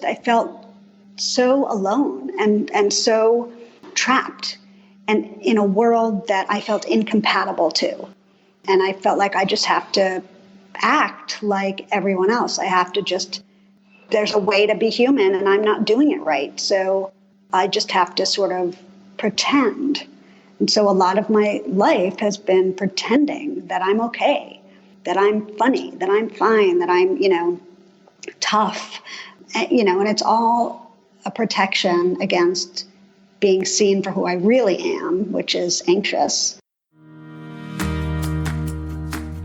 I felt so alone and so trapped and in a world that I felt incompatible to. And I felt like I just have to act like everyone else. I have to there's a way to be human and I'm not doing it right. So I just have to sort of pretend. And so a lot of my life has been pretending that I'm okay, that I'm funny, that I'm fine, that I'm, tough, and it's all a protection against being seen for who I really am, which is anxious.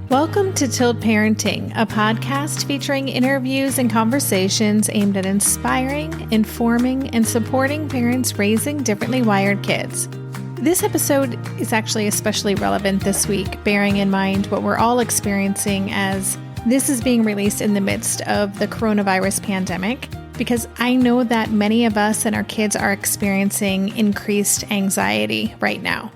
Welcome to Tilt Parenting, a podcast featuring interviews and conversations aimed at inspiring, informing, and supporting parents raising differently wired kids. This episode is actually especially relevant this week, bearing in mind what we're all experiencing as this is being released in the midst of the coronavirus pandemic, because I know that many of us and our kids are experiencing increased anxiety right now.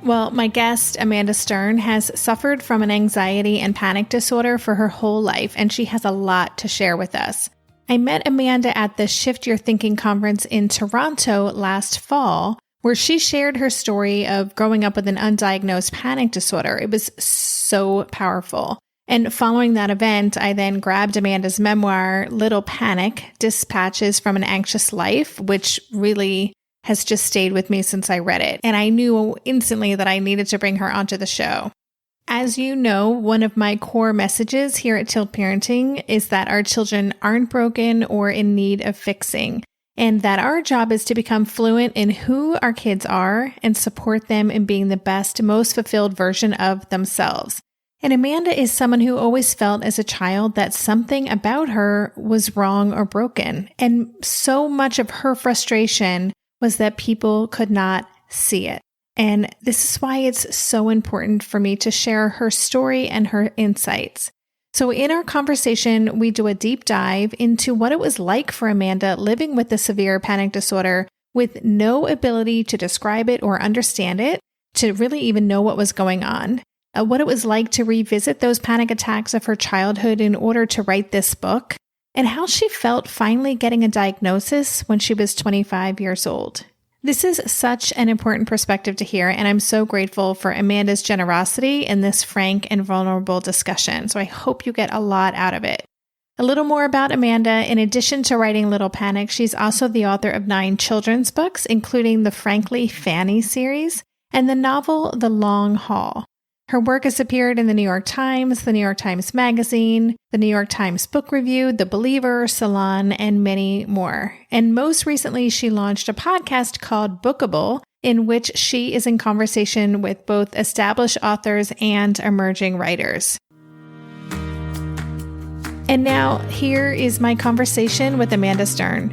Well, my guest, Amanda Stern, has suffered from an anxiety and panic disorder for her whole life, and she has a lot to share with us. I met Amanda at the Shift Your Thinking conference in Toronto last fall, where she shared her story of growing up with an undiagnosed panic disorder. It was so powerful. And following that event, I then grabbed Amanda's memoir, Little Panic: Dispatches from an Anxious Life, which really has just stayed with me since I read it. And I knew instantly that I needed to bring her onto the show. As you know, one of my core messages here at Tilt Parenting is that our children aren't broken or in need of fixing, and that our job is to become fluent in who our kids are and support them in being the best, most fulfilled version of themselves. And Amanda is someone who always felt as a child that something about her was wrong or broken. And so much of her frustration was that people could not see it. And this is why it's so important for me to share her story and her insights. So in our conversation, we do a deep dive into what it was like for Amanda living with the severe panic disorder with no ability to describe it or understand it, to really even know what was going on, what it was like to revisit those panic attacks of her childhood in order to write this book, and how she felt finally getting a diagnosis when she was 25 years old. This is such an important perspective to hear, and I'm so grateful for Amanda's generosity in this frank and vulnerable discussion. So I hope you get a lot out of it. A little more about Amanda. In addition to writing Little Panic, she's also the author of 9 children's books, including the Frankly Fanny series and the novel The Long Haul. Her work has appeared in the New York Times, the New York Times Magazine, the New York Times Book Review, The Believer, Salon, and many more. And most recently, she launched a podcast called Bookable, in which she is in conversation with both established authors and emerging writers. And now, here is my conversation with Amanda Stern.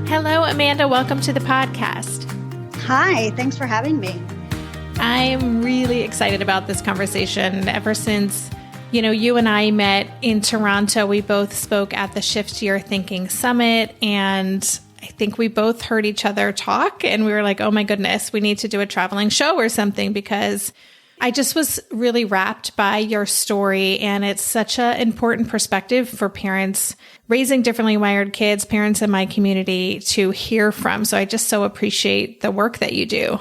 Hello, Amanda. Welcome to the podcast. Hi, thanks for having me. I'm really excited about this conversation. Ever since, you and I met in Toronto, we both spoke at the Shift Your Thinking Summit, and I think we both heard each other talk, and we were like, oh my goodness, we need to do a traveling show or something, because I just was really wrapped by your story, and it's such an important perspective for parents raising differently wired kids, parents in my community, to hear from. So I just so appreciate the work that you do.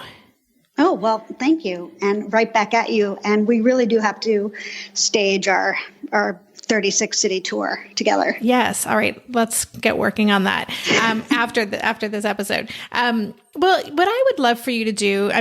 Oh, well, thank you. And right back at you. And we really do have to stage our 36 city tour together. Yes. All right. Let's get working on that after this episode. Well, what I would love for you to do,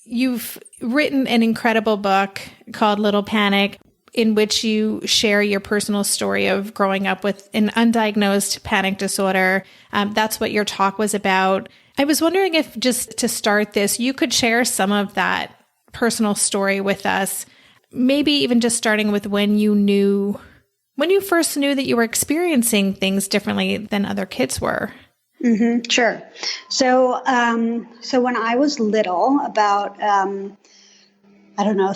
you've written an incredible book called Little Panic, in which you share your personal story of growing up with an undiagnosed panic disorder. That's what your talk was about. I was wondering if, just to start this, you could share some of that personal story with us, maybe even just starting with when you first knew that you were experiencing things differently than other kids were. Mm-hmm, sure. So when I was little, about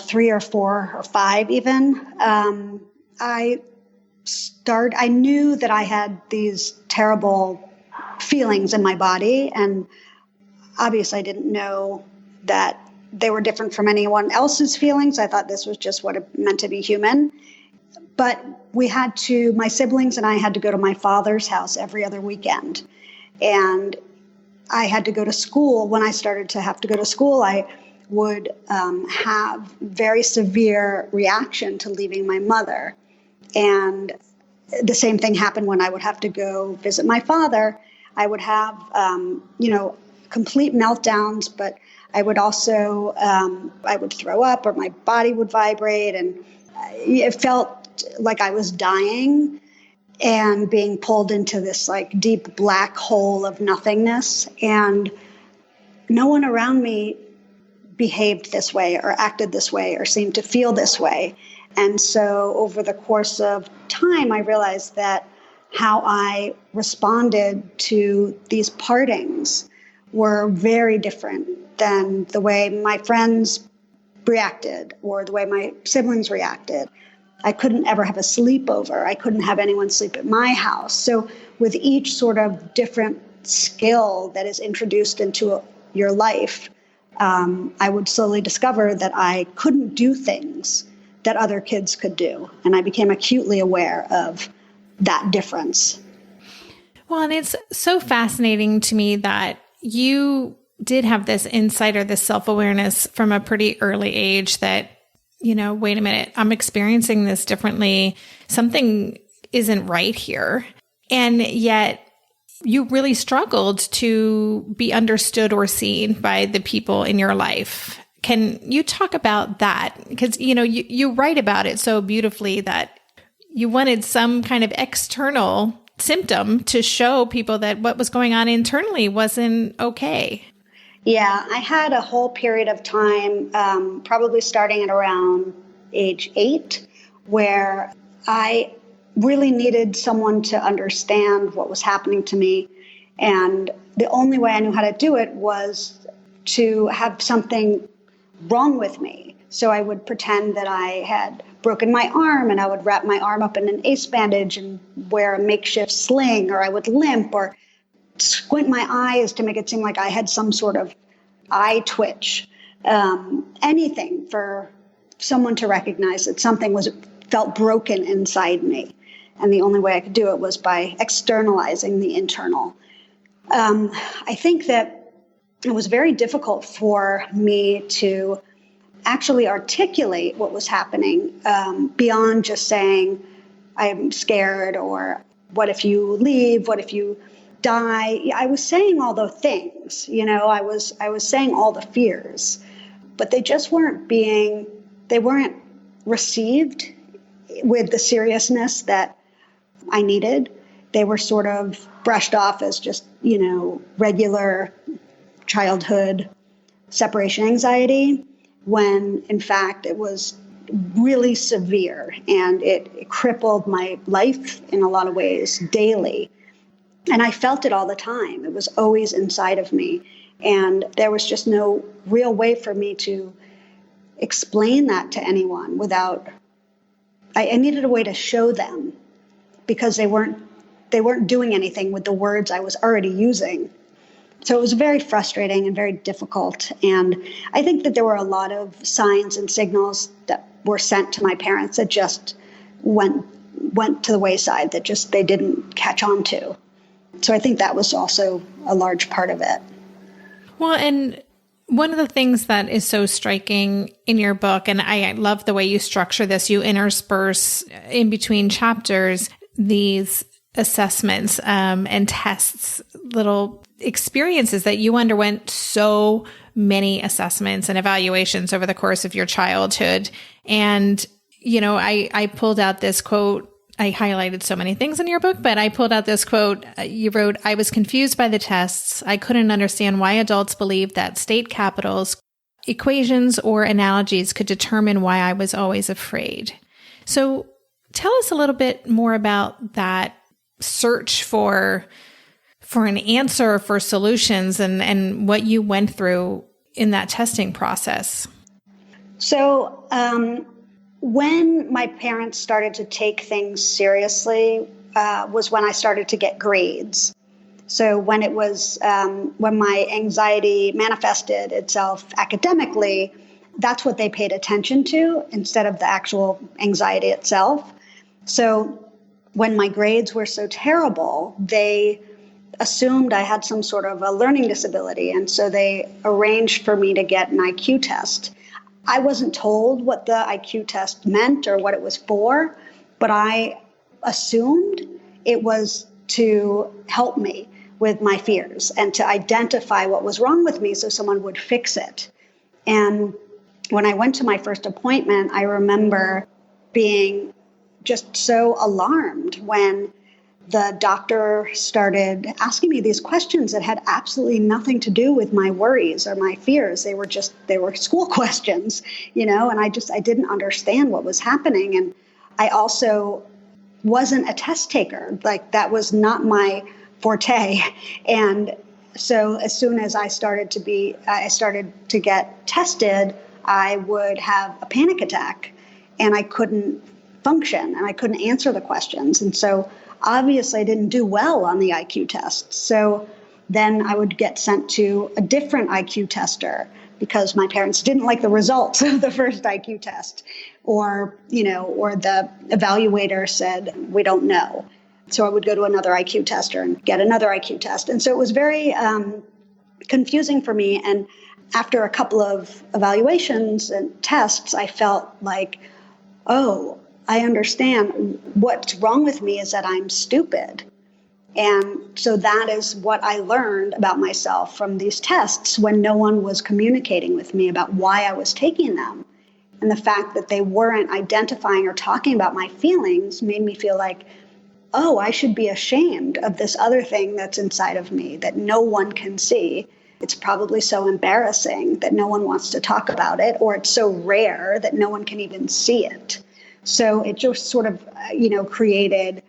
3 or 4 or 5 even, I knew that I had these terrible feelings in my body, and obviously I didn't know that they were different from anyone else's feelings. I thought this was just what it meant to be human. But my siblings and I had to go to my father's house every other weekend. And I had to go to school. When I started to have to go to school, I would have very severe reaction to leaving my mother. And the same thing happened when I would have to go visit my father. I would have, complete meltdowns, but I would also, I would throw up or my body would vibrate, and it felt like I was dying and being pulled into this like deep black hole of nothingness. And no one around me behaved this way or acted this way or seemed to feel this way. And so over the course of time, I realized that how I responded to these partings were very different than the way my friends reacted or the way my siblings reacted. I couldn't ever have a sleepover. I couldn't have anyone sleep at my house. So with each sort of different skill that is introduced into your life, I would slowly discover that I couldn't do things that other kids could do. And I became acutely aware of that difference. Well, and it's so fascinating to me that you did have this insight or this self-awareness from a pretty early age that, wait a minute, I'm experiencing this differently. Something isn't right here. And yet you really struggled to be understood or seen by the people in your life. Can you talk about that? Because, you write about it so beautifully that you wanted some kind of external symptom to show people that what was going on internally wasn't okay. Yeah, I had a whole period of time, probably starting at around age 8, where I really needed someone to understand what was happening to me. And the only way I knew how to do it was to have something wrong with me. So I would pretend that I had broken my arm, and I would wrap my arm up in an ace bandage and wear a makeshift sling, or I would limp or squint my eyes to make it seem like I had some sort of eye twitch, anything for someone to recognize that something felt broken inside me. And the only way I could do it was by externalizing the internal. I think that it was very difficult for me to actually articulate what was happening beyond just saying, I'm scared, or what if you leave? What if you die? I was saying all the things, I was saying all the fears, but they just weren't received with the seriousness that I needed. They were sort of brushed off as just, regular childhood separation anxiety, when in fact it was really severe, and it crippled my life in a lot of ways daily. And I felt it all the time. It was always inside of me. And there was just no real way for me to explain that to anyone without, I needed a way to show them, because they weren't doing anything with the words I was already using. So it was very frustrating and very difficult. And I think that there were a lot of signs and signals that were sent to my parents that just went to the wayside, that just they didn't catch on to. So I think that was also a large part of it. Well, and one of the things that is so striking in your book, and I love the way you structure this, you intersperse in between chapters these assessments and tests, little experiences that you underwent so many assessments and evaluations over the course of your childhood. And, I pulled out this quote. I highlighted so many things in your book, but I pulled out this quote. You wrote, "I was confused by the tests. I couldn't understand why adults believed that state capitals, equations, or analogies could determine why I was always afraid." So tell us a little bit more about that search for an answer, for solutions, and what you went through in that testing process. So, when my parents started to take things seriously was when I started to get grades. So when it was, when my anxiety manifested itself academically, that's what they paid attention to instead of the actual anxiety itself. So when my grades were so terrible, they assumed I had some sort of a learning disability. And so they arranged for me to get an IQ test. I wasn't told what the IQ test meant or what it was for, but I assumed it was to help me with my fears and to identify what was wrong with me so someone would fix it. And when I went to my first appointment, I remember being just so alarmed when the doctor started asking me these questions that had absolutely nothing to do with my worries or my fears. They were school questions, and I didn't understand what was happening. And I also wasn't a test taker. Like, that was not my forte. And so as soon as I started to get tested, I would have a panic attack and I couldn't function and I couldn't answer the questions. And so obviously I didn't do well on the IQ test. So then I would get sent to a different IQ tester because my parents didn't like the results of the first IQ test, or the evaluator said, we don't know. So I would go to another IQ tester and get another IQ test. And so it was very confusing for me. And after a couple of evaluations and tests, I felt like, oh, I understand. What's wrong with me is that I'm stupid. And so that is what I learned about myself from these tests when no one was communicating with me about why I was taking them. And the fact that they weren't identifying or talking about my feelings made me feel like, oh, I should be ashamed of this other thing that's inside of me that no one can see. It's probably so embarrassing that no one wants to talk about it, or it's so rare that no one can even see it. So it just sort of, created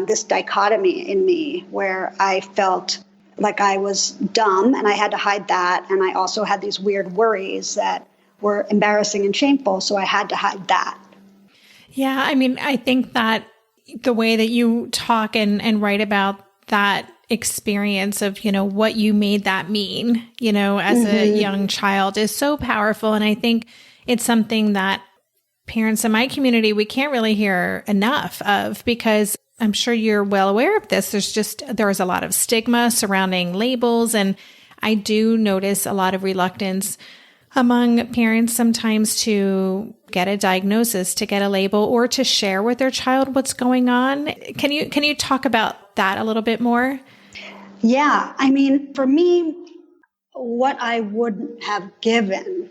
this dichotomy in me where I felt like I was dumb and I had to hide that. And I also had these weird worries that were embarrassing and shameful. So I had to hide that. Yeah. I mean, I think that the way that you talk and write about that experience of, what you made that mean, as a young child is so powerful. And I think it's something that parents in my community, we can't really hear enough of, because I'm sure you're well aware of this. There's a lot of stigma surrounding labels. And I do notice a lot of reluctance among parents sometimes to get a diagnosis, to get a label, or to share with their child what's going on. Can you talk about that a little bit more? Yeah. I mean, for me, what I wouldn't have given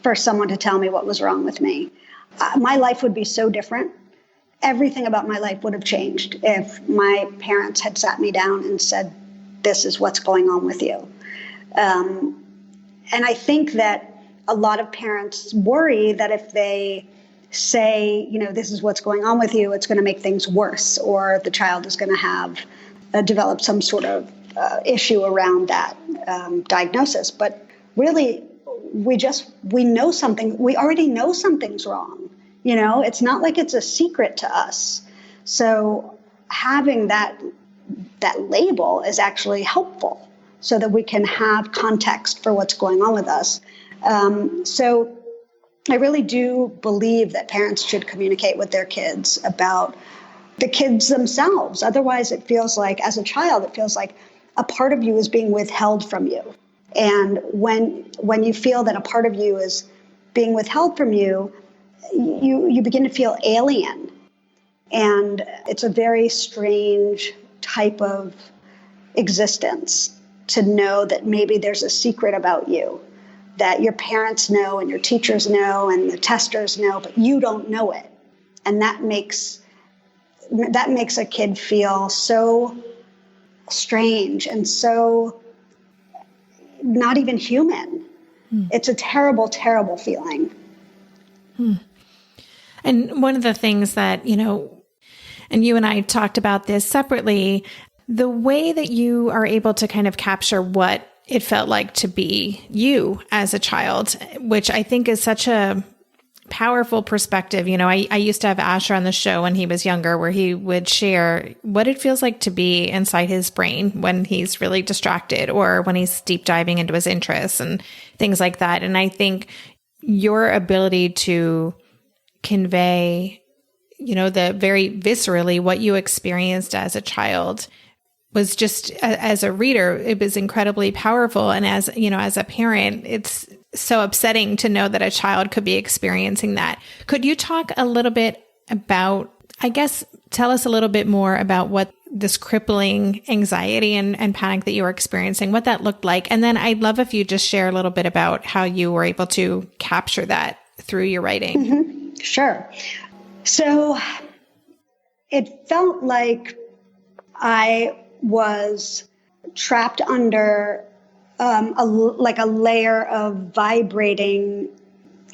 for someone to tell me what was wrong with me, my life would be so different. Everything about my life would have changed if my parents had sat me down and said, this is what's going on with you. And I think that a lot of parents worry that if they say, this is what's going on with you, it's going to make things worse, or the child is going to have developed some sort of issue around that diagnosis. But really, we know something. We already know something's wrong. It's not like it's a secret to us. So having that label is actually helpful so that we can have context for what's going on with us. So I really do believe that parents should communicate with their kids about the kids themselves. Otherwise, it feels like, as a child, it feels like a part of you is being withheld from you. And when you feel that a part of you is being withheld from you, you begin to feel alien. And it's a very strange type of existence to know that maybe there's a secret about you that your parents know and your teachers know and the testers know, but you don't know it. And that makes a kid feel so strange and so not even human. It's a terrible, terrible feeling. And one of the things that, and you and I talked about this separately, the way that you are able to kind of capture what it felt like to be you as a child, which I think is such a powerful perspective. I used to have Asher on the show when he was younger, where he would share what it feels like to be inside his brain when he's really distracted or when he's deep diving into his interests and things like that. And I think your ability to convey the very viscerally what you experienced as a child was just, as a reader, it was incredibly powerful. And as a parent, it's so upsetting to know that a child could be experiencing that. Could you talk a little bit about, tell us a little bit more about what this crippling anxiety and panic that you were experiencing, what that looked like. And then I'd love if you just share a little bit about how you were able to capture that through your writing. Mm-hmm. Sure. So it felt like I was trapped under a layer of vibrating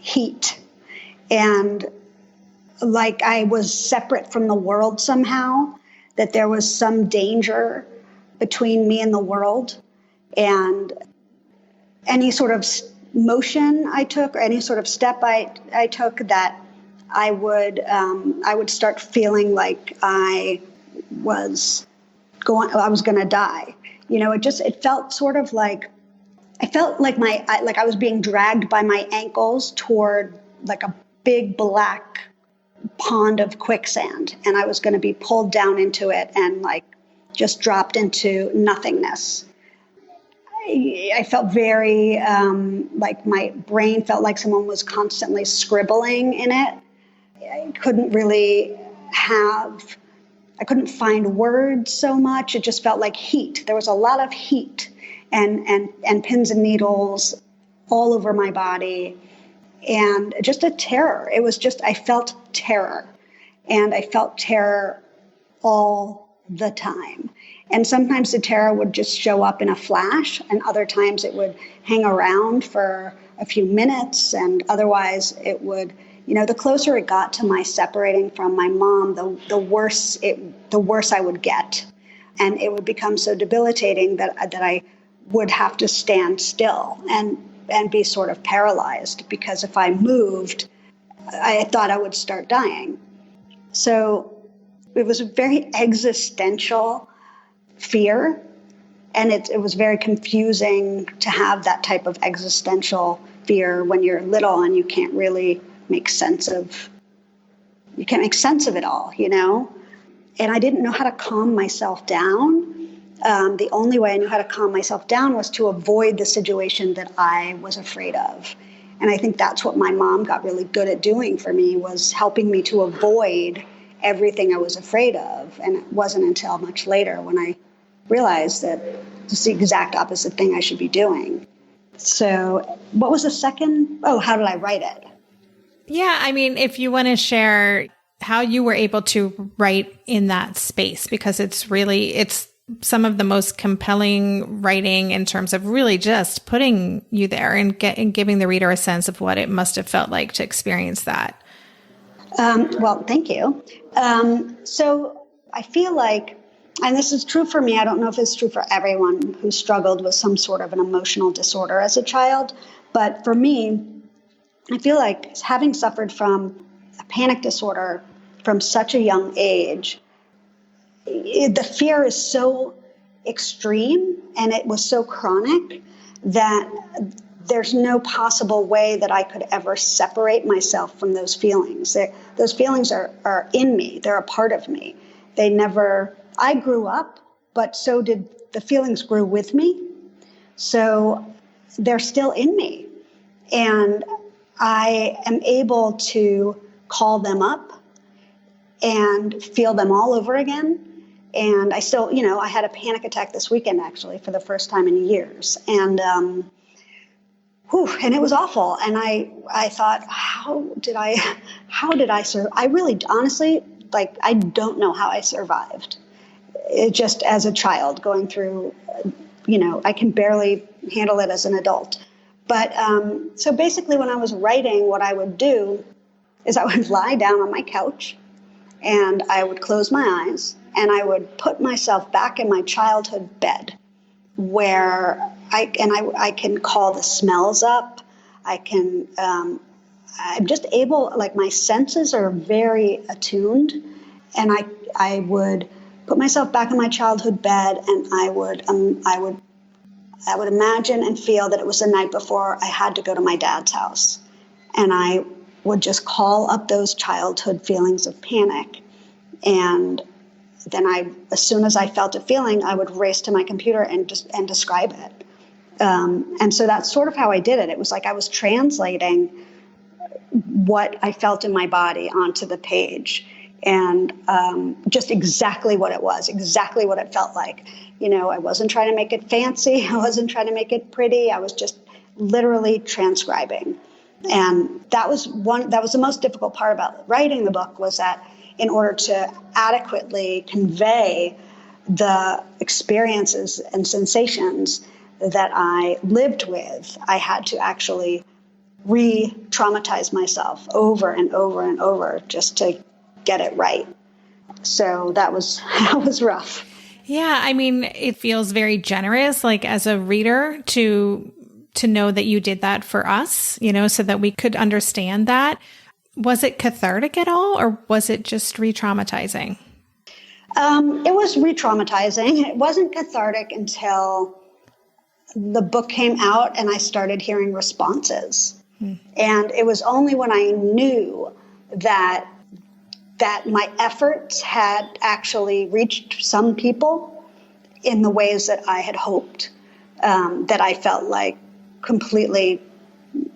heat, and like I was separate from the world somehow, that there was some danger between me and the world. And any sort of motion I took, or any sort of step I took, that I would start feeling like I was going to die. It felt sort of like, I felt like I was being dragged by my ankles toward like a big black pond of quicksand, and I was going to be pulled down into it and like just dropped into nothingness. I felt very like my brain felt like someone was constantly scribbling in it. I couldn't find words so much. It just felt like heat. There was a lot of heat and pins and needles all over my body, and just a terror. It was just, I felt terror, and I felt terror all the time. And sometimes the terror would just show up in a flash, and other times it would hang around for a few minutes, and otherwise it would, the closer it got to my separating from my mom, the worse I would get. And it would become so debilitating that I would have to stand still and be sort of paralyzed, because if I moved, I thought I would start dying. So it was a very existential fear, and it was very confusing to have that type of existential fear when you're little and you can't really make sense of it all, And I didn't know how to calm myself down. The only way I knew how to calm myself down was to avoid the situation that I was afraid of. And I think that's what my mom got really good at doing for me, was helping me to avoid everything I was afraid of. And it wasn't until much later when I realized that it's the exact opposite thing I should be doing. So what was the second? Oh, how did I write it? Yeah, I mean, if you want to share how you were able to write in that space, because it's some of the most compelling writing in terms of really just putting you there and giving the reader a sense of what it must have felt like to experience that. Well, thank you. So I feel like, and this is true for me, I don't know if it's true for everyone who struggled with some sort of an emotional disorder as a child, but for me, I feel like having suffered from a panic disorder from such a young age, the fear is so extreme and it was so chronic that there's no possible way that I could ever separate myself from those feelings. Those feelings are in me. They're a part of me. I grew up, but so did the feelings grew with me. So they're still in me. And I am able to call them up and feel them all over again. And I still, I had a panic attack this weekend, actually, for the first time in years. And and it was awful. And I thought, how did I survive? I really, honestly, I don't know how I survived. It just as a child going through, I can barely handle it as an adult. But so basically when I was writing, what I would do is I would lie down on my couch and I would close my eyes and I would put myself back in my childhood bed where I can call the smells up. I'm just able, my senses are very attuned, and I would put myself back in my childhood bed, and I would imagine and feel that it was the night before I had to go to my dad's house, and I would just call up those childhood feelings of panic. And then as soon as I felt a feeling, I would race to my computer and describe it. And so that's sort of how I did it. It was like I was translating what I felt in my body onto the page, and just exactly what it was, exactly what it felt like. I wasn't trying to make it fancy. I wasn't trying to make it pretty. I was just literally transcribing. And that was the most difficult part about writing the book, was that in order to adequately convey the experiences and sensations that I lived with, I had to actually re-traumatize myself over and over and over just to get it right. So that was rough. Yeah, I mean, it feels very generous, like as a reader, to know that you did that for us, so that we could understand that. Was it cathartic at all, or was it just re-traumatizing? It was re-traumatizing. It wasn't cathartic until the book came out and I started hearing responses. And it was only when I knew that my efforts had actually reached some people in the ways that I had hoped, that I felt like completely,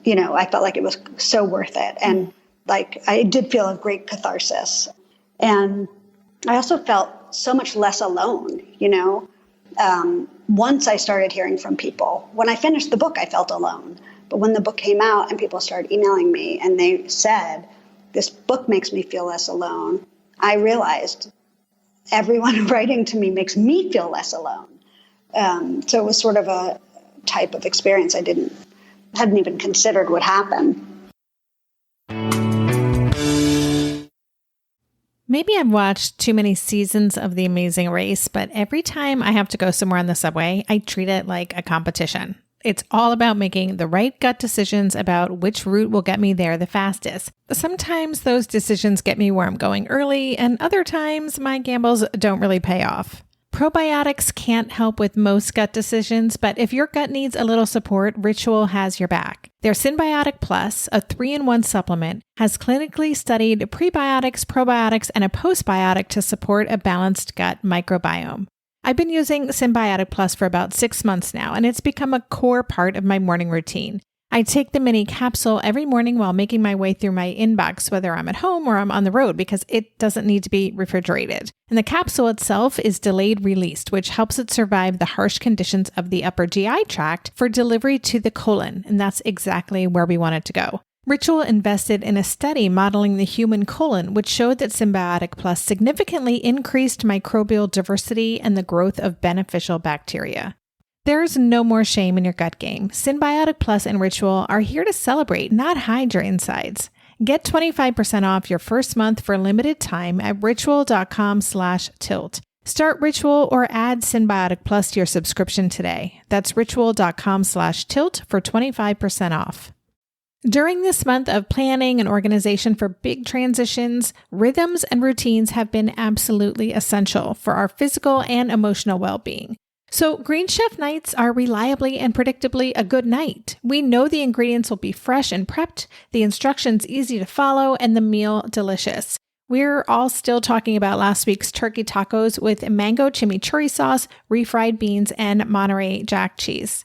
I felt like it was so worth it. And like, I did feel a great catharsis. And I also felt so much less alone, once I started hearing from people. When I finished the book, I felt alone. But when the book came out and people started emailing me and they said, this book makes me feel less alone, I realized everyone writing to me makes me feel less alone. So it was sort of a type of experience I hadn't even considered would happen. Maybe I've watched too many seasons of The Amazing Race, but every time I have to go somewhere on the subway, I treat it like a competition. It's all about making the right gut decisions about which route will get me there the fastest. Sometimes those decisions get me where I'm going early, and other times my gambles don't really pay off. Probiotics can't help with most gut decisions, but if your gut needs a little support, Ritual has your back. Their Synbiotic Plus, a 3-in-1 supplement, has clinically studied prebiotics, probiotics, and a postbiotic to support a balanced gut microbiome. I've been using Synbiotic Plus for about 6 months now, and it's become a core part of my morning routine. I take the mini capsule every morning while making my way through my inbox, whether I'm at home or I'm on the road, because it doesn't need to be refrigerated. And the capsule itself is delayed released, which helps it survive the harsh conditions of the upper GI tract for delivery to the colon. And that's exactly where we want it to go. Ritual invested in a study modeling the human colon, which showed that Synbiotic Plus significantly increased microbial diversity and the growth of beneficial bacteria. There's no more shame in your gut game. Synbiotic Plus and Ritual are here to celebrate, not hide your insides. Get 25% off your first month for limited time at ritual.com/tilt. Start Ritual or add Synbiotic Plus to your subscription today. That's ritual.com/tilt for 25% off. During this month of planning and organization for big transitions, rhythms and routines have been absolutely essential for our physical and emotional well-being. So Green Chef nights are reliably and predictably a good night. We know the ingredients will be fresh and prepped, the instructions easy to follow, and the meal delicious. We're all still talking about last week's turkey tacos with mango chimichurri sauce, refried beans, and Monterey Jack cheese.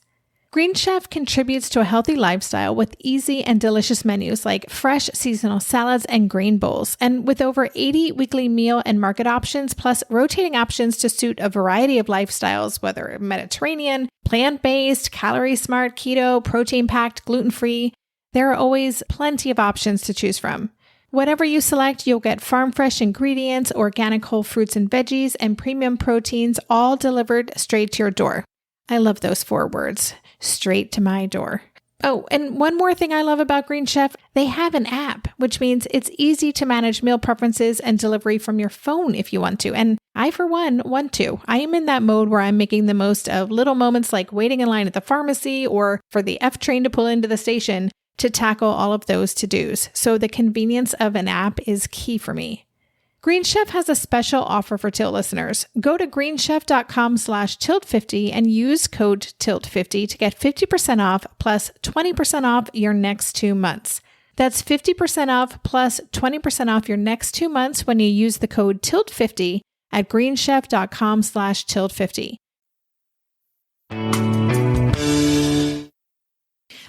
Green Chef contributes to a healthy lifestyle with easy and delicious menus like fresh seasonal salads and grain bowls. And with over 80 weekly meal and market options, plus rotating options to suit a variety of lifestyles, whether Mediterranean, plant-based, calorie-smart, keto, protein-packed, gluten-free, there are always plenty of options to choose from. Whatever you select, you'll get farm-fresh ingredients, organic whole fruits and veggies, and premium proteins, all delivered straight to your door. I love those 4 words. Straight to my door. Oh, and one more thing I love about Green Chef, they have an app, which means it's easy to manage meal preferences and delivery from your phone if you want to. And I, for one, want to. I am in that mode where I'm making the most of little moments like waiting in line at the pharmacy or for the F train to pull into the station to tackle all of those to-dos. So the convenience of an app is key for me. Green Chef has a special offer for Tilt listeners. Go to greenchef.com/tilt50 and use code TILT50 to get 50% off plus 20% off your next 2 months. That's 50% off plus 20% off your next 2 months when you use the code TILT50 at greenchef.com/TILT50.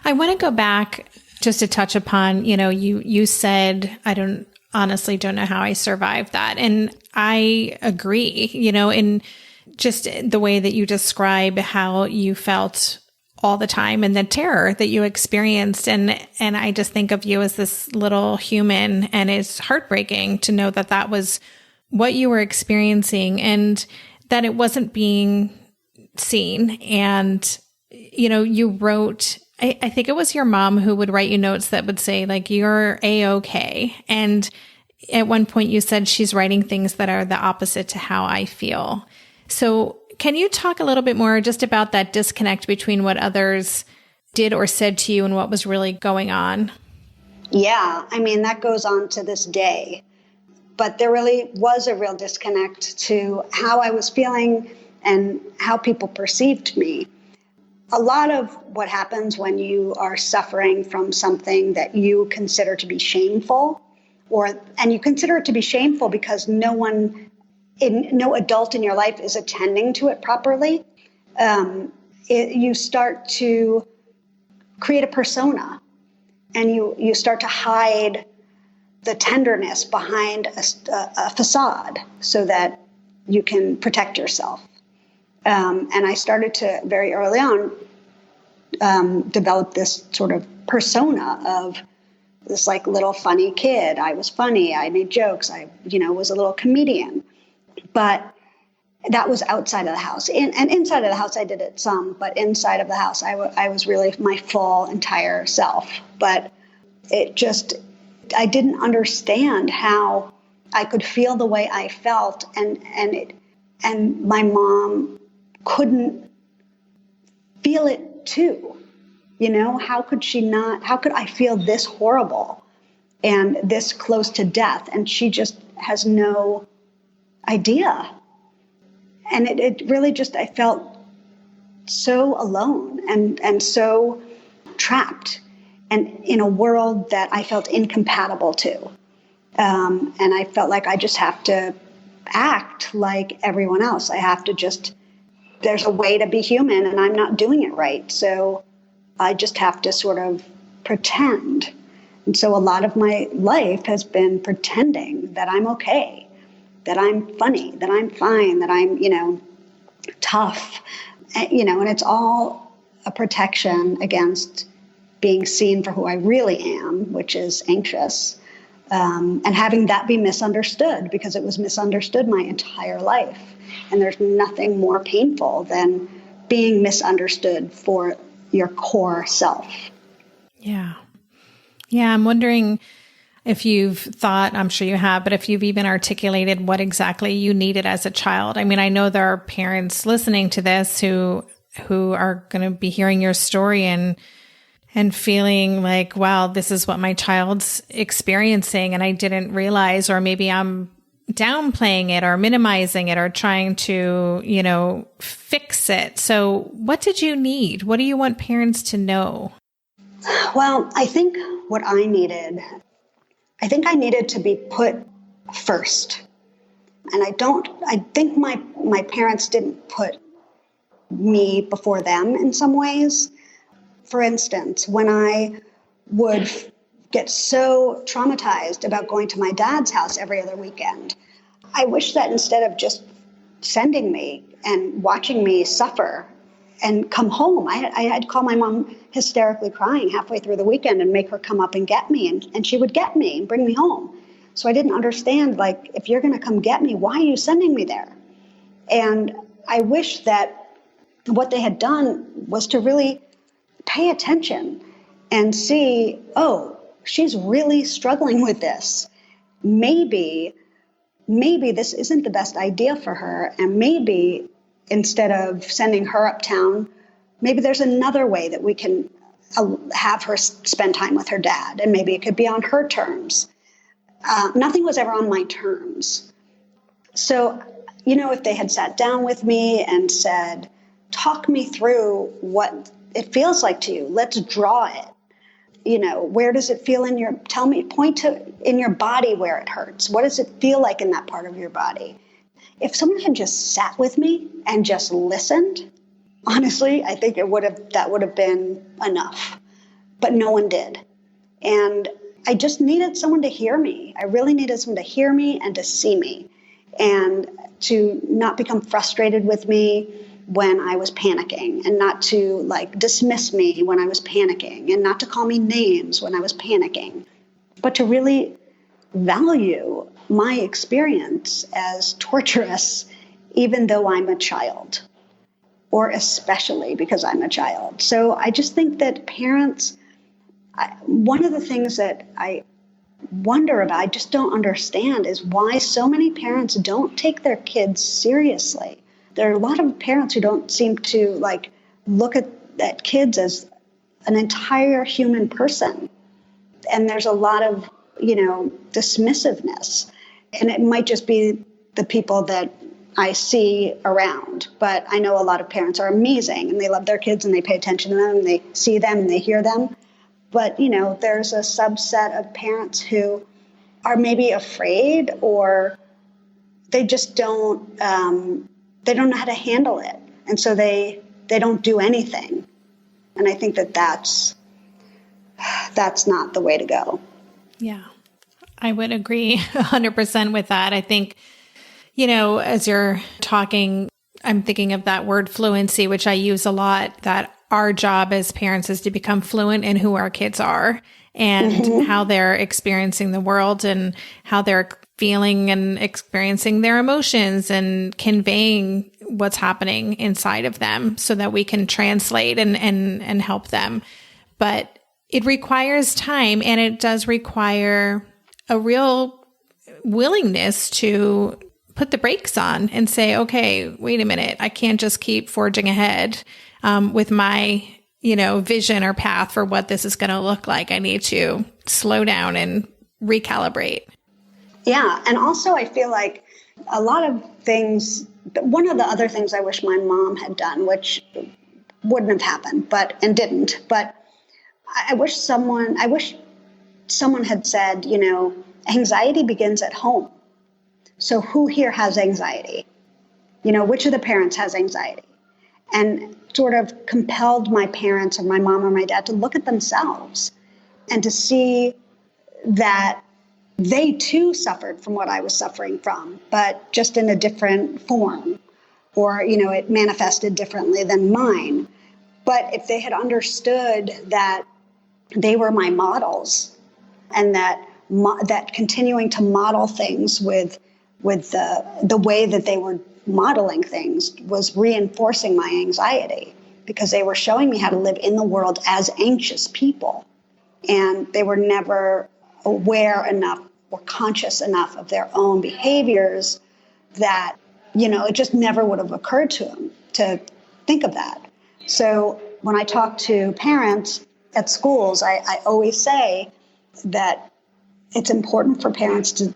I want to go back just to touch upon, you said, I honestly don't know how I survived that. And I agree, in just the way that you describe how you felt all the time and the terror that you experienced. And I just think of you as this little human, and it's heartbreaking to know that that was what you were experiencing and that it wasn't being seen. And, you wrote, I think it was your mom who would write you notes that would say like, you're A-okay. And at one point you said she's writing things that are the opposite to how I feel. So can you talk a little bit more just about that disconnect between what others did or said to you and what was really going on? Yeah, that goes on to this day. But there really was a real disconnect to how I was feeling and how people perceived me. A lot of what happens when you are suffering from something that you consider to be shameful, and you consider it to be shameful because no adult in your life is attending to it properly, you start to create a persona, and you start to hide the tenderness behind a facade so that you can protect yourself. And I started to very early on develop this sort of persona of this like little funny kid. I was funny. I made jokes. I, was a little comedian. But that was outside of the house. And inside of the house, I did it some. But inside of the house, I was really my full, entire self. But I didn't understand how I could feel the way I felt, and my mom couldn't feel it too. How could I feel this horrible and this close to death? And she just has no idea. And it really I felt so alone and so trapped and in a world that I felt incompatible to. And I felt like I just have to act like everyone else. I have to there's a way to be human and I'm not doing it right. So I just have to sort of pretend. And so a lot of my life has been pretending that I'm okay, that I'm funny, that I'm fine, that I'm, tough, and it's all a protection against being seen for who I really am, which is anxious, and having that be misunderstood, because it was misunderstood my entire life. And there's nothing more painful than being misunderstood for your core self. Yeah. Yeah. I'm wondering if you've thought, I'm sure you have, but if you've even articulated what exactly you needed as a child. I know there are parents listening to this who are going to be hearing your story and feeling like, wow, this is what my child's experiencing and I didn't realize, or maybe I'm downplaying it or minimizing it or trying to, fix it. So what did you need? What do you want parents to know? Well, I think I needed to be put first. And I think my parents didn't put me before them in some ways. For instance, when I would get so traumatized about going to my dad's house every other weekend, I wish that instead of just sending me and watching me suffer and come home, I'd call my mom hysterically crying halfway through the weekend and make her come up and get me. And she would get me and bring me home. So I didn't understand, if you're going to come get me, why are you sending me there? And I wish that what they had done was to really pay attention and see, oh, she's really struggling with this. Maybe this isn't the best idea for her. And maybe instead of sending her uptown, maybe there's another way that we can have her spend time with her dad. And maybe it could be on her terms. Nothing was ever on my terms. So, if they had sat down with me and said, talk me through what it feels like to you, let's draw it. where does it feel point to in your body where it hurts. What does it feel like in that part of your body? If someone had just sat with me and just listened, honestly, I think that would have been enough. But no one did. And I just needed someone to hear me. I really needed someone to hear me and to see me and to not become frustrated with me when I was panicking, and not to dismiss me when I was panicking, and not to call me names when I was panicking, but to really value my experience as torturous, even though I'm a child, or especially because I'm a child. So I just think that parents, one of the things that I wonder about, I just don't understand, is why so many parents don't take their kids seriously. There are a lot of parents who don't seem to look at kids as an entire human person. And there's a lot of, dismissiveness. And it might just be the people that I see around. But I know a lot of parents are amazing and they love their kids and they pay attention to them and they see them and they hear them. But, there's a subset of parents who are maybe afraid, or they just don't they don't know how to handle it. And so they don't do anything. And I think that that's not the way to go. Yeah, I would agree 100% with that. I think, as you're talking, I'm thinking of that word fluency, which I use a lot, that our job as parents is to become fluent in who our kids are and how they're experiencing the world and how they're feeling and experiencing their emotions and conveying what's happening inside of them so that we can translate and help them. But it requires time, and it does require a real willingness to put the brakes on and say, okay, wait a minute, I can't just keep forging ahead with my, vision or path for what this is going to look like. I need to slow down and recalibrate. Yeah. And also I feel like a lot of things, one of the other things I wish my mom had done, which wouldn't have happened, and didn't, but I wish someone had said, anxiety begins at home. So who here has anxiety? Which of the parents has anxiety? And sort of compelled my parents or my mom or my dad to look at themselves and to see that they too suffered from what I was suffering from, but just in a different form, or, it manifested differently than mine. But if they had understood that they were my models, and that continuing to model things with the way that they were modeling things was reinforcing my anxiety, because they were showing me how to live in the world as anxious people. And they were never aware enough or conscious enough of their own behaviors that, it just never would have occurred to them to think of that. So when I talk to parents at schools, I always say that it's important for parents to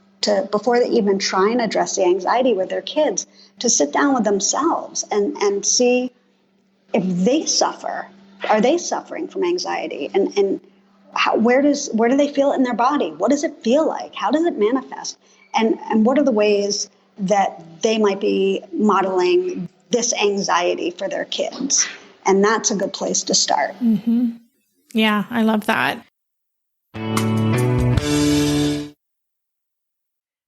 before they even try and address the anxiety with their kids, to sit down with themselves and see if they suffer. Are they suffering from anxiety? And where do they feel it in their body? What does it feel like? How does it manifest? And what are the ways that they might be modeling this anxiety for their kids? And that's a good place to start. Mm-hmm. Yeah, I love that.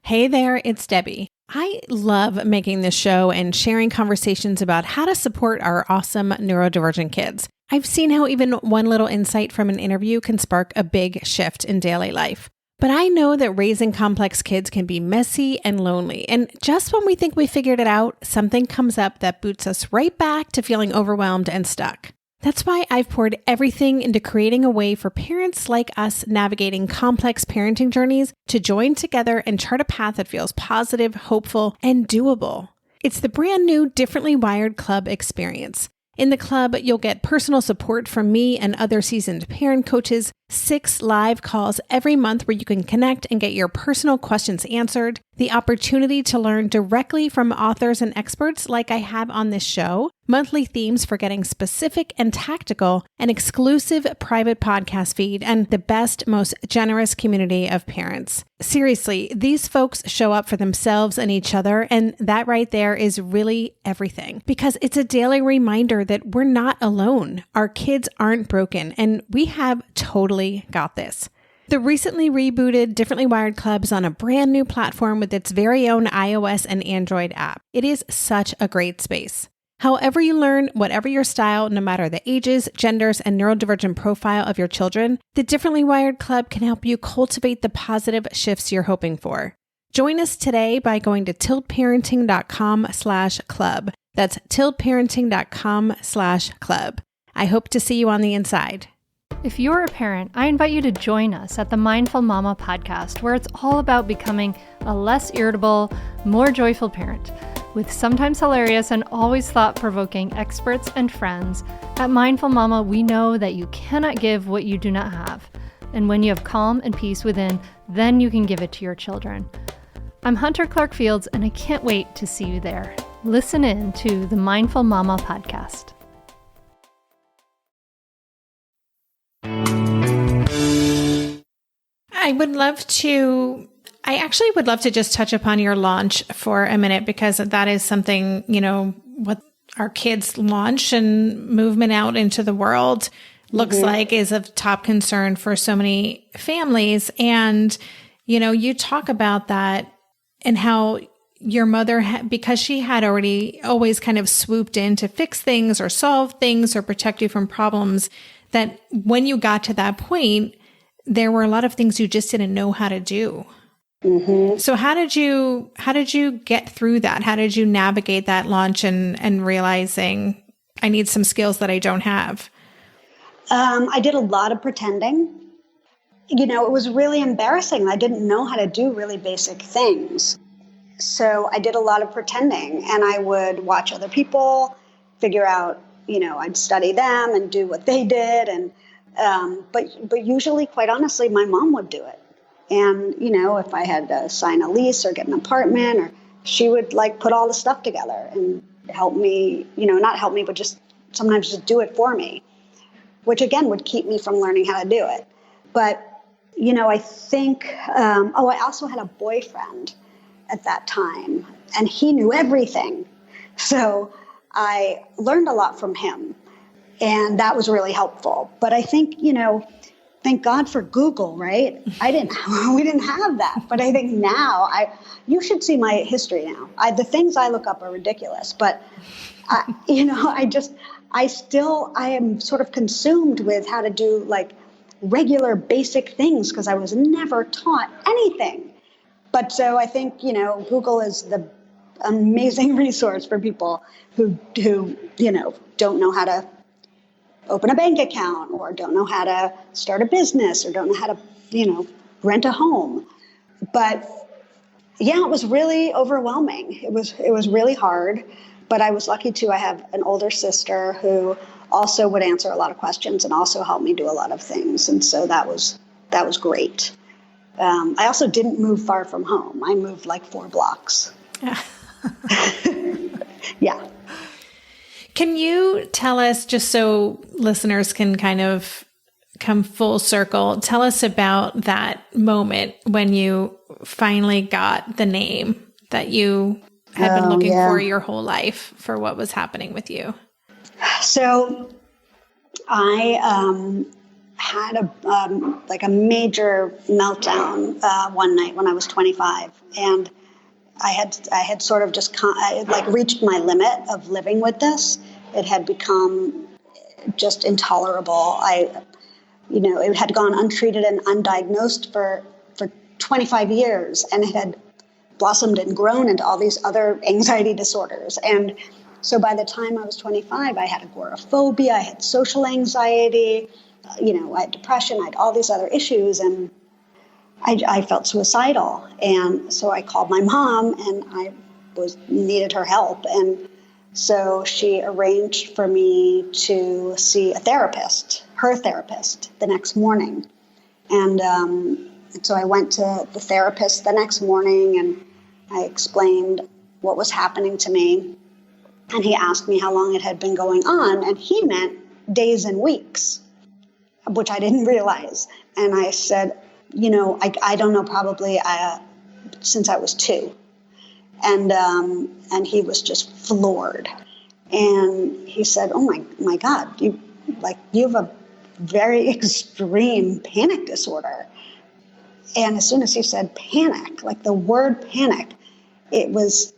Hey there, it's Debbie. I love making this show and sharing conversations about how to support our awesome neurodivergent kids. I've seen how even one little insight from an interview can spark a big shift in daily life. But I know that raising complex kids can be messy and lonely. And just when we think we figured it out, something comes up that boots us right back to feeling overwhelmed and stuck. That's why I've poured everything into creating a way for parents like us navigating complex parenting journeys to join together and chart a path that feels positive, hopeful, and doable. It's the brand new Differently Wired Club experience. In the club, you'll get personal support from me and other seasoned parent coaches, 6 live calls every month where you can connect and get your personal questions answered, the opportunity to learn directly from authors and experts like I have on this show, monthly themes for getting specific and tactical, an exclusive private podcast feed, and the best, most generous community of parents. Seriously, these folks show up for themselves and each other, and that right there is really everything, because it's a daily reminder that we're not alone. Our kids aren't broken, and we have totally got this. The recently rebooted Differently Wired Club is on a brand new platform with its very own iOS and Android app. It is such a great space. However you learn, whatever your style, no matter the ages, genders, and neurodivergent profile of your children, the Differently Wired Club can help you cultivate the positive shifts you're hoping for. Join us today by going to tiltparenting.com/club. That's tiltparenting.com/club. I hope to see you on the inside. If you're a parent, I invite you to join us at the Mindful Mama podcast, where it's all about becoming a less irritable, more joyful parent. With sometimes hilarious and always thought-provoking experts and friends, at Mindful Mama, we know that you cannot give what you do not have. And when you have calm and peace within, then you can give it to your children. I'm Hunter Clark Fields, and I can't wait to see you there. Listen in to the Mindful Mama podcast. I actually would love to just touch upon your launch for a minute, because that is something, what our kids' launch and movement out into the world looks like is of top concern for so many families. And, you talk about that and how your mother, because she had already always kind of swooped in to fix things or solve things or protect you from problems, that when you got to that point, there were a lot of things you just didn't know how to do. So how did you get through that? How did you navigate that launch and realizing I need some skills that I don't have? I did a lot of pretending. It was really embarrassing. I didn't know how to do really basic things. So I did a lot of pretending, and I would watch other people, figure out, I'd study them and do what they did. And, but usually, quite honestly, my mom would do it. And, if I had to sign a lease or get an apartment, or she would put all the stuff together and help me, not help me, but just sometimes just do it for me, which again would keep me from learning how to do it. But, I think, I also had a boyfriend at that time, and he knew everything. So I learned a lot from him, and that was really helpful. But I think, thank God for Google, right? we didn't have that. But I think now, you should see my history now. The things I look up are ridiculous, but I am sort of consumed with how to do regular basic things, because I was never taught anything. But so I think, Google is the amazing resource for people who don't know how to open a bank account, or don't know how to start a business, or don't know how to, rent a home. But yeah, it was really overwhelming. It was really hard, but I was lucky too. I have an older sister who also would answer a lot of questions and also helped me do a lot of things. And so that was great. I also didn't move far from home. I moved 4 blocks. Yeah. Can you tell us, just so listeners can kind of come full circle, tell us about that moment when you finally got the name that you had been looking for your whole life, for what was happening with you? So I had a major meltdown one night when I was 25, and I had sort of just reached my limit of living with this. It had become just intolerable. It had gone untreated and undiagnosed for 25 years, and it had blossomed and grown into all these other anxiety disorders. And so by the time I was 25, I had agoraphobia, I had social anxiety, I had depression, I had all these other issues, and I felt suicidal. And so I called my mom, and I needed her help. And so she arranged for me to see her therapist, the next morning. And so I went to the therapist the next morning, and I explained what was happening to me. And he asked me how long it had been going on, and he meant days and weeks, which I didn't realize. And I said, I don't know, probably since I was 2. And he was just floored. And he said, "Oh my God, you have a very extreme panic disorder." And as soon as he said panic, like the word panic, it was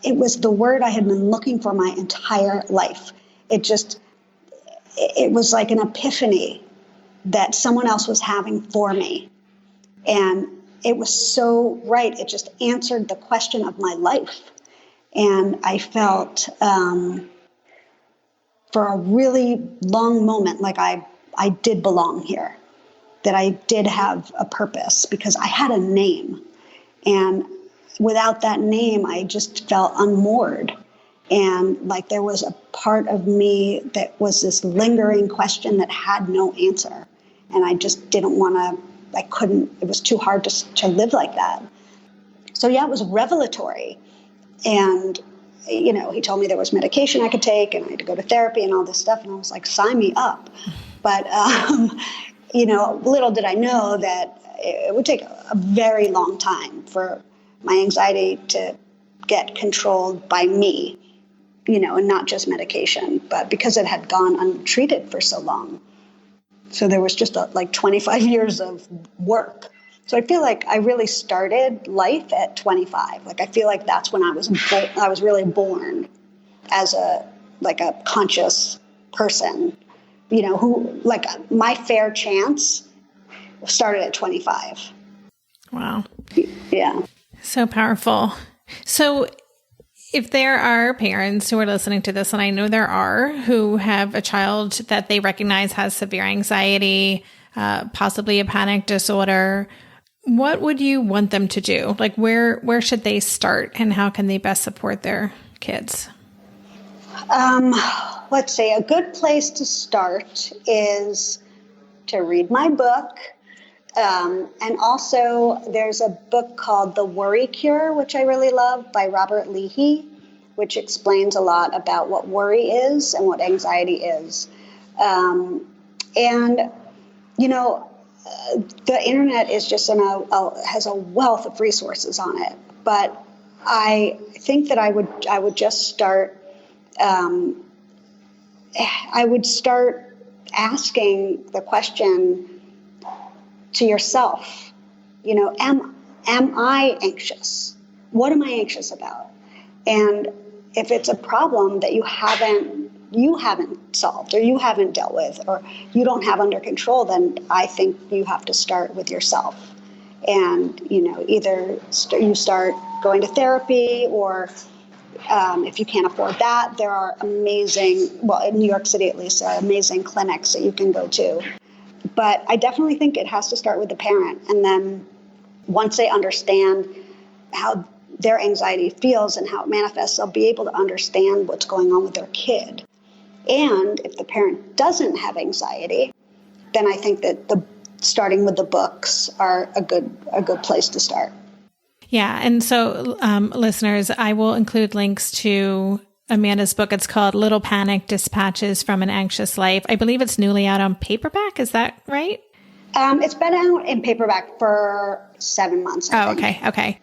the word I had been looking for my entire life. It was like an epiphany that someone else was having for me. And it was so right. It just answered the question of my life. And I felt for a really long moment like I did belong here, that I did have a purpose because I had a name. And without that name, I just felt unmoored. And like there was a part of me that was this lingering question that had no answer. And I just didn't want to, it was too hard to live like that. So yeah, it was revelatory. And, he told me there was medication I could take and I had to go to therapy and all this stuff. And I was like, sign me up. But, little did I know that it would take a very long time for my anxiety to get controlled by me, and not just medication, but because it had gone untreated for so long. So there was just 25 years of work. So I feel like I really started life at 25. I feel like that's when I was really born as a conscious person, who my fair chance started at 25. Wow. Yeah. So powerful. So if there are parents who are listening to this, and I know there are, who have a child that they recognize has severe anxiety, possibly a panic disorder, what would you want them to do? Where should they start, and how can they best support their kids? Let's say a good place to start is to read my book. And also there's a book called The Worry Cure, which I really love, by Robert Leahy, which explains a lot about what worry is and what anxiety is. The internet is just has a wealth of resources on it. But I think that I would just start. I would start asking the question to yourself. Am I anxious? What am I anxious about? And if it's a problem that you haven't solved or you haven't dealt with or you don't have under control, then I think you have to start with yourself. And, either you start going to therapy, or if you can't afford that, there are amazing, in New York City at least, there are amazing clinics that you can go to. But I definitely think it has to start with the parent. And then once they understand how their anxiety feels and how it manifests, they'll be able to understand what's going on with their kid. And if the parent doesn't have anxiety, then I think that starting with the books are a good place to start. Yeah. And so, listeners, I will include links to Amanda's book. It's called Little Panic: Dispatches from an Anxious Life. I believe it's newly out on paperback. Is that right? It's been out in paperback for 7 months. I think. Okay.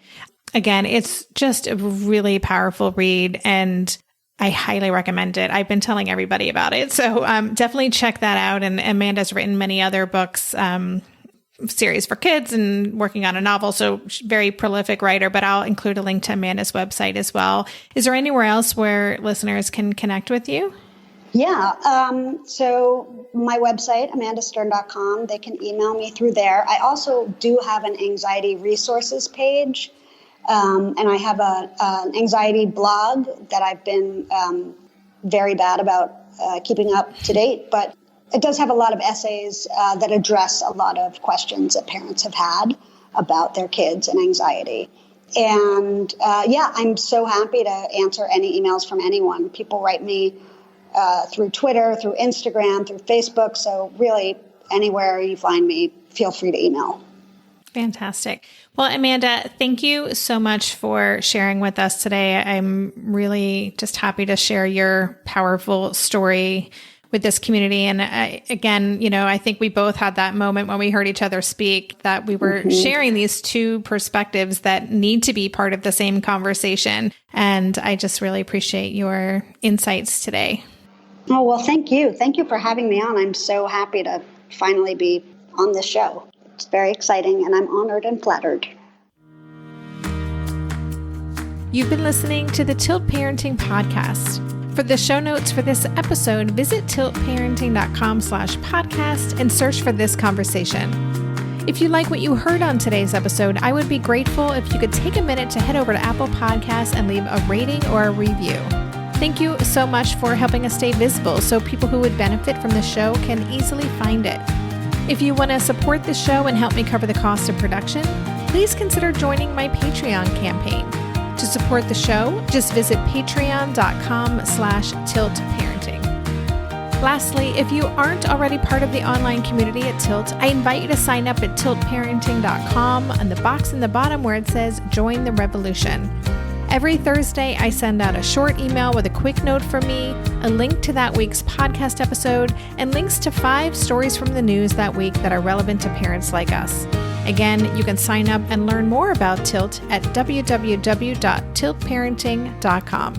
Again, it's just a really powerful read, and I highly recommend it. I've been telling everybody about it. So definitely check that out. And Amanda's written many other books, series for kids, and working on a novel. So very prolific writer, but I'll include a link to Amanda's website as well. Is there anywhere else where listeners can connect with you? Yeah. So my website, amandastern.com, they can email me through there. I also do have an anxiety resources page. And I have an anxiety blog that I've been very bad about keeping up to date, but it does have a lot of essays that address a lot of questions that parents have had about their kids and anxiety. And I'm so happy to answer any emails from anyone. People write me through Twitter, through Instagram, through Facebook. So really, anywhere you find me, feel free to email. Fantastic. Well, Amanda, thank you so much for sharing with us today. I'm really just happy to share your powerful story with this community. And again, I think we both had that moment when we heard each other speak that we were sharing these two perspectives that need to be part of the same conversation. And I just really appreciate your insights today. Oh, well, thank you. Thank you for having me on. I'm so happy to finally be on this show. It's very exciting, and I'm honored and flattered. You've been listening to the Tilt Parenting Podcast. For the show notes for this episode, visit tiltparenting.com/podcast and search for this conversation. If you like what you heard on today's episode, I would be grateful if you could take a minute to head over to Apple Podcasts and leave a rating or a review. Thank you so much for helping us stay visible so people who would benefit from the show can easily find it. If you want to support the show and help me cover the cost of production, please consider joining my Patreon campaign. To support the show, just visit patreon.com/tiltparenting. Lastly, if you aren't already part of the online community at Tilt, I invite you to sign up at tiltparenting.com on the box in the bottom where it says Join the Revolution. Every Thursday, I send out a short email with a quick note from me, a link to that week's podcast episode, and links to 5 stories from the news that week that are relevant to parents like us. Again, you can sign up and learn more about Tilt at www.tiltparenting.com.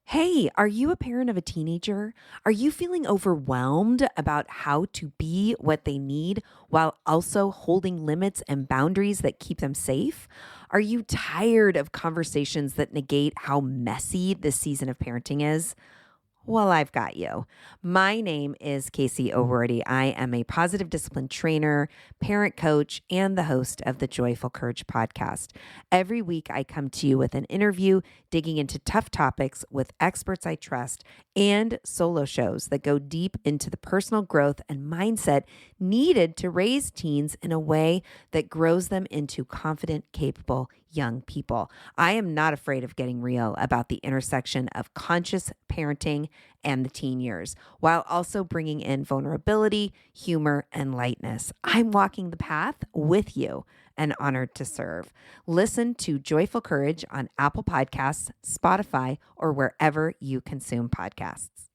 Hey, are you a parent of a teenager? Are you feeling overwhelmed about how to be what they need while also holding limits and boundaries that keep them safe? Are you tired of conversations that negate how messy this season of parenting is? Well, I've got you. My name is Casey O'Rourke. I am a positive discipline trainer, parent coach, and the host of the Joyful Courage podcast. Every week, I come to you with an interview digging into tough topics with experts I trust and solo shows that go deep into the personal growth and mindset needed to raise teens in a way that grows them into confident, capable young people. I am not afraid of getting real about the intersection of conscious parenting and the teen years, while also bringing in vulnerability, humor, and lightness. I'm walking the path with you and honored to serve. Listen to Joyful Courage on Apple Podcasts, Spotify, or wherever you consume podcasts.